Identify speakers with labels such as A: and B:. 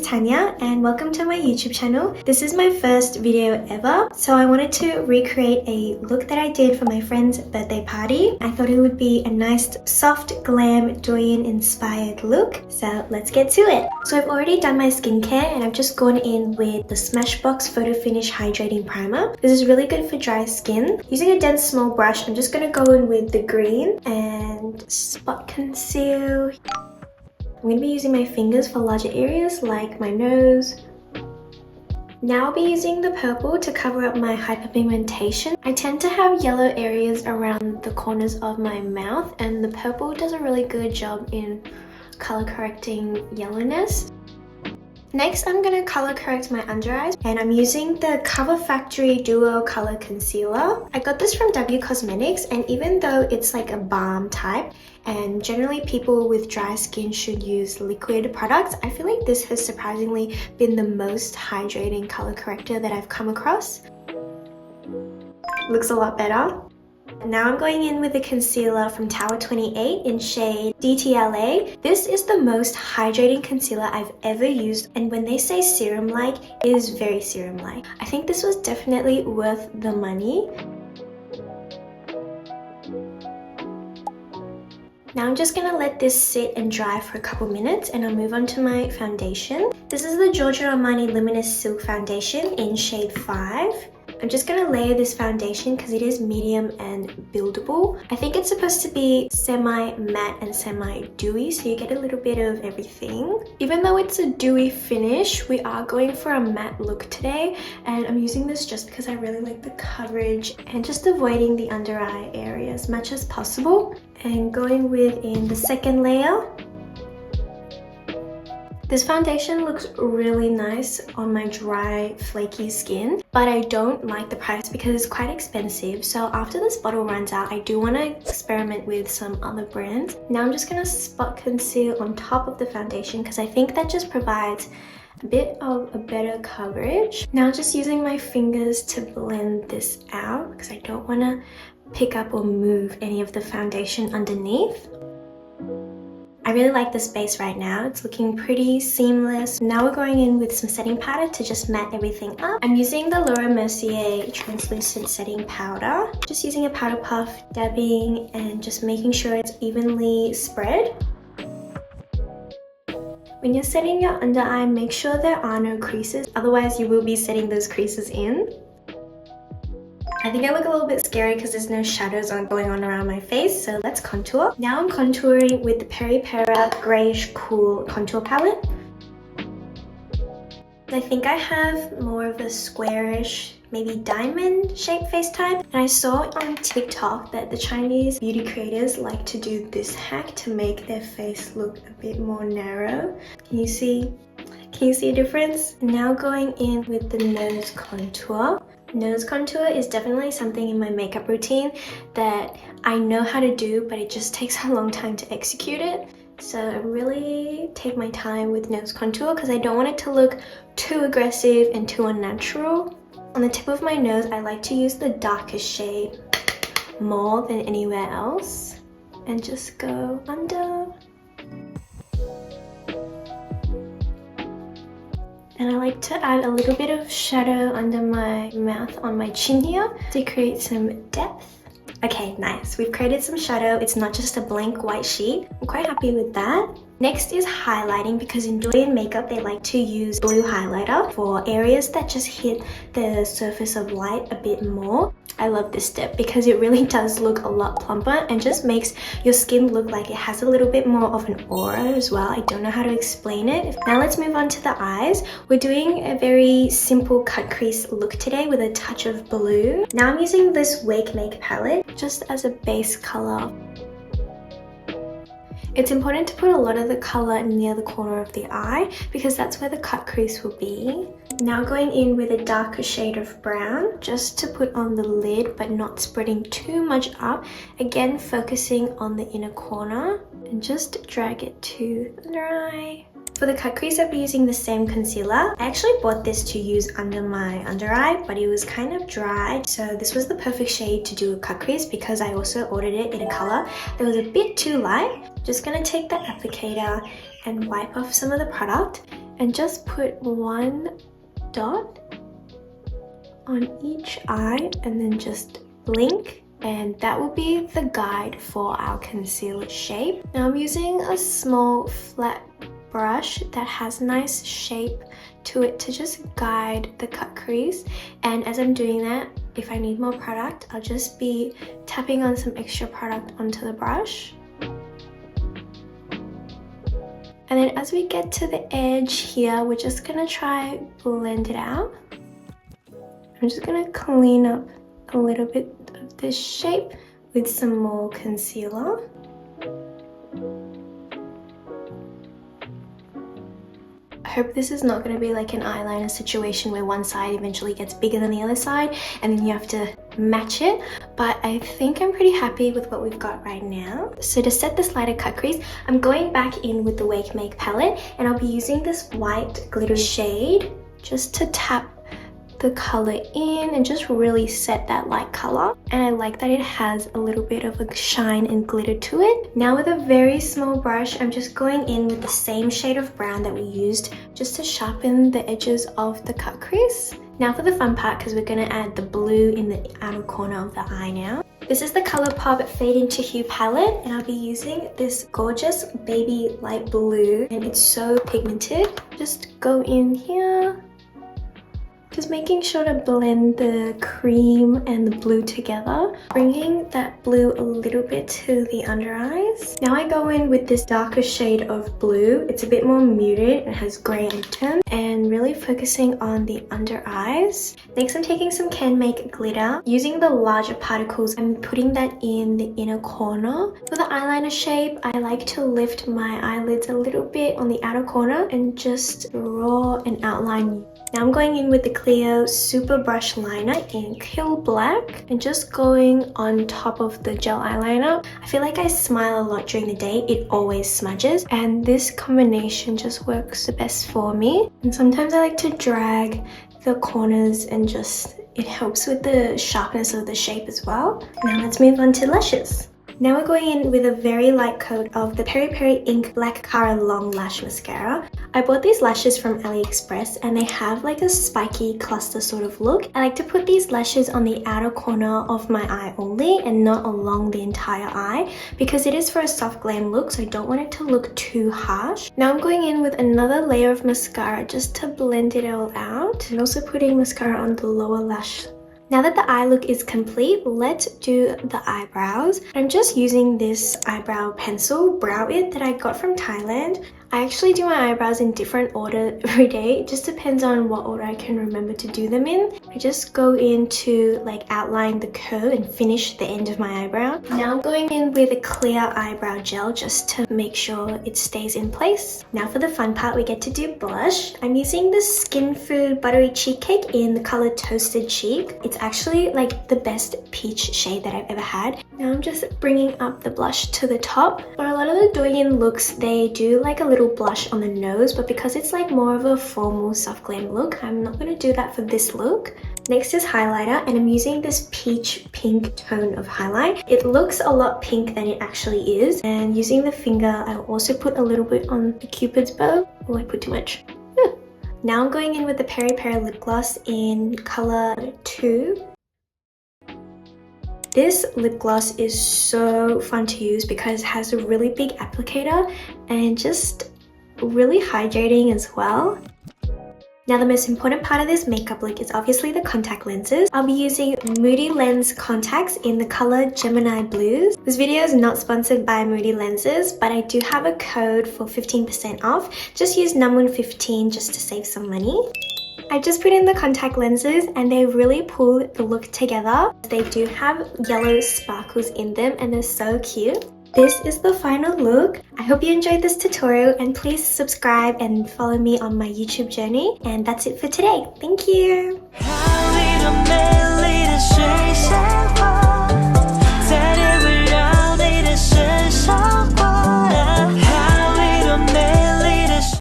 A: Tanya and welcome to my YouTube channel. This is my first video ever, so I wanted to recreate a look that I did for my friend's birthday party. I thought it would be a nice soft glam Douyin-inspired look, so let's get to it. So I've already done my skincare and I've just gone in with the Smashbox Photo Finish Hydrating Primer. This is really good for dry skin. Using a dense small brush, I'm just going to go in with the green and spot conceal. I'm going to be using my fingers for larger areas like my nose. Now I'll be using the purple to cover up my hyperpigmentation. I tend to have yellow areas around the corners of my mouth, and the purple does a really good job in color correcting yellowness. Next, I'm going to color correct my under eyes, and I'm using the Cover Factory Duo Color Concealer. I got this from W Cosmetics, and even though it's like a balm type, and generally people with dry skin should use liquid products, I feel like this has surprisingly been the most hydrating color corrector that I've come across. Looks a lot better. Now I'm going in with a concealer from Tower 28 in shade DTLA. This is the most hydrating concealer I've ever used, and when they say serum-like, it is very serum-like. I think this was definitely worth the money. Now I'm just going to let this sit and dry for a couple minutes and I'll move on to my foundation. This is the Giorgio Armani Luminous Silk Foundation in shade 5. I'm just going to layer this foundation because it is medium and buildable. I think it's supposed to be semi-matte and semi-dewy, so you get a little bit of everything. Even though it's a dewy finish, we are going for a matte look today, and I'm using this just because I really like the coverage and just avoiding the under eye area as much as possible. And going in the second layer. This foundation looks really nice on my dry, flaky skin, but I don't like the price because it's quite expensive. So after this bottle runs out, I do want to experiment with some other brands. Now I'm just going to spot conceal on top of the foundation because I think that just provides a bit of a better coverage. Now just using my fingers to blend this out because I don't want to pick up or move any of the foundation underneath. I really like this base right now. It's looking pretty seamless. Now we're going in with some setting powder to just matte everything up. I'm using the Laura Mercier translucent setting powder. Just using a powder puff, dabbing and just making sure it's evenly spread. When you're setting your under eye, make sure there are no creases. Otherwise you will be setting those creases in. I think I look a little bit scary because there's no shadows going on around my face, so let's contour. Now I'm contouring with the Peri Pera Greyish Cool Contour Palette. I think I have more of a squarish, maybe diamond shaped face type. And I saw on TikTok that the Chinese beauty creators like to do this hack to make their face look a bit more narrow. Can you see a difference? Now going in with the nose contour. Nose contour is definitely something in my makeup routine that I know how to do, but it just takes a long time to execute it. So I really take my time with nose contour because I don't want it to look too aggressive and too unnatural. On the tip of my nose, I like to use the darkest shade more than anywhere else and just go under. And I like to add a little bit of shadow under my mouth on my chin here to create some depth. Okay, nice. We've created some shadow. It's not just a blank white sheet. I'm quite happy with that. Next is highlighting, because in Douyin makeup they like to use blue highlighter for areas that just hit the surface of light a bit more. I love this step because it really does look a lot plumper and just makes your skin look like it has a little bit more of an aura as well. I don't know how to explain it. Now let's move on to the eyes. We're doing a very simple cut crease look today with a touch of blue. Now I'm using this Wake Make palette just as a base color. It's important to put a lot of the color near the corner of the eye because that's where the cut crease will be. Now going in with a darker shade of brown just to put on the lid but not spreading too much up. Again, focusing on the inner corner and just drag it to the under eye. For the cut crease, I'll be using the same concealer. I actually bought this to use under my under eye, but it was kind of dry. So this was the perfect shade to do a cut crease because I also ordered it in a color that was a bit too light. Just gonna take the applicator and wipe off some of the product. and just put one dot on each eye and then just blink, and that will be the guide for our concealer shape. Now I'm using a small flat brush that has nice shape to it to just guide the cut crease, and as I'm doing that, if I need more product, I'll just be tapping on some extra product onto the brush. And then as we get to the edge here, we're just gonna try blend it out. I'm just gonna clean up a little bit of this shape with some more concealer. I hope this is not going to be like an eyeliner situation where one side eventually gets bigger than the other side and then you have to match it, but I think I'm pretty happy with what we've got right now. So to set this lighter cut crease, I'm going back in with the Wake Make palette, and I'll be using this white glitter shade just to tap the color in and just really set that light color. And I like that it has a little bit of a shine and glitter to it. Now with a very small brush, I'm just going in with the same shade of brown that we used just to sharpen the edges of the cut crease. Now for the fun part, because we're going to add the blue in the outer corner of the eye now. This is the ColourPop Fade Into Hue palette, and I'll be using this gorgeous baby light blue, and it's so pigmented. Just go in here, just making sure to blend the cream and the blue together, bringing that blue a little bit to the under eyes. Now I go in with this darker shade of blue. It's a bit more muted and has grey undertone, and really focusing on the under eyes. Next I'm taking some Can Make glitter. Using the larger particles, I'm putting that in the inner corner. For the eyeliner shape, I like to lift my eyelids a little bit on the outer corner and just draw an outline. Now I'm going in with the Clear Super Brush Liner in Kill Black and just going on top of the gel eyeliner. I feel like I smile a lot during the day. It always smudges, and this combination just works the best for me. And sometimes I like to drag the corners and just, it helps with the sharpness of the shape as well. Now let's move on to lashes. Now we're going in with a very light coat of the Peri Peri Ink Black Cara Long Lash Mascara. I bought these lashes from AliExpress and they have like a spiky cluster sort of look. I like to put these lashes on the outer corner of my eye only and not along the entire eye because it is for a soft glam look, so I don't want it to look too harsh. Now I'm going in with another layer of mascara just to blend it all out, and also putting mascara on the lower lash. Now that the eye look is complete, let's do the eyebrows. I'm just using this eyebrow pencil, Brow It, that I got from Thailand. I actually do my eyebrows in different order every day. It just depends on what order I can remember to do them in. I just go in to like outline the curve and finish the end of my eyebrow. Now I'm going in with a clear eyebrow gel just to make sure it stays in place. Now for the fun part, we get to do blush. I'm using the Skinfood Buttery Cheek Cake in the color Toasted Cheek. It's actually like the best peach shade that I've ever had. Now I'm just bringing up the blush to the top. For a lot of the Douyin looks, they do like a little blush on the nose, but because it's like more of a formal soft glam look, I'm not going to do that for this look. Next is highlighter, and I'm using this peach pink tone of highlight. It looks a lot pink than it actually is, and using the finger, I'll also put a little bit on the cupid's bow. Oh, I put too much. Now I'm going in with the Peri Peri lip gloss in color 2. This lip gloss is so fun to use because it has a really big applicator and just really hydrating as well. Now the most important part of this makeup look is obviously the contact lenses. I'll be using Moody Lens contacts in the color Gemini Blues. This video is not sponsored by Moody Lenses, but I do have a code for 15% off. Just use num15 just to save some money. I just put in the contact lenses and they really pull the look together. They do have yellow sparkles in them and they're so cute. This is the final look. I hope you enjoyed this tutorial and please subscribe and follow me on my YouTube journey. And that's it for today. Thank you.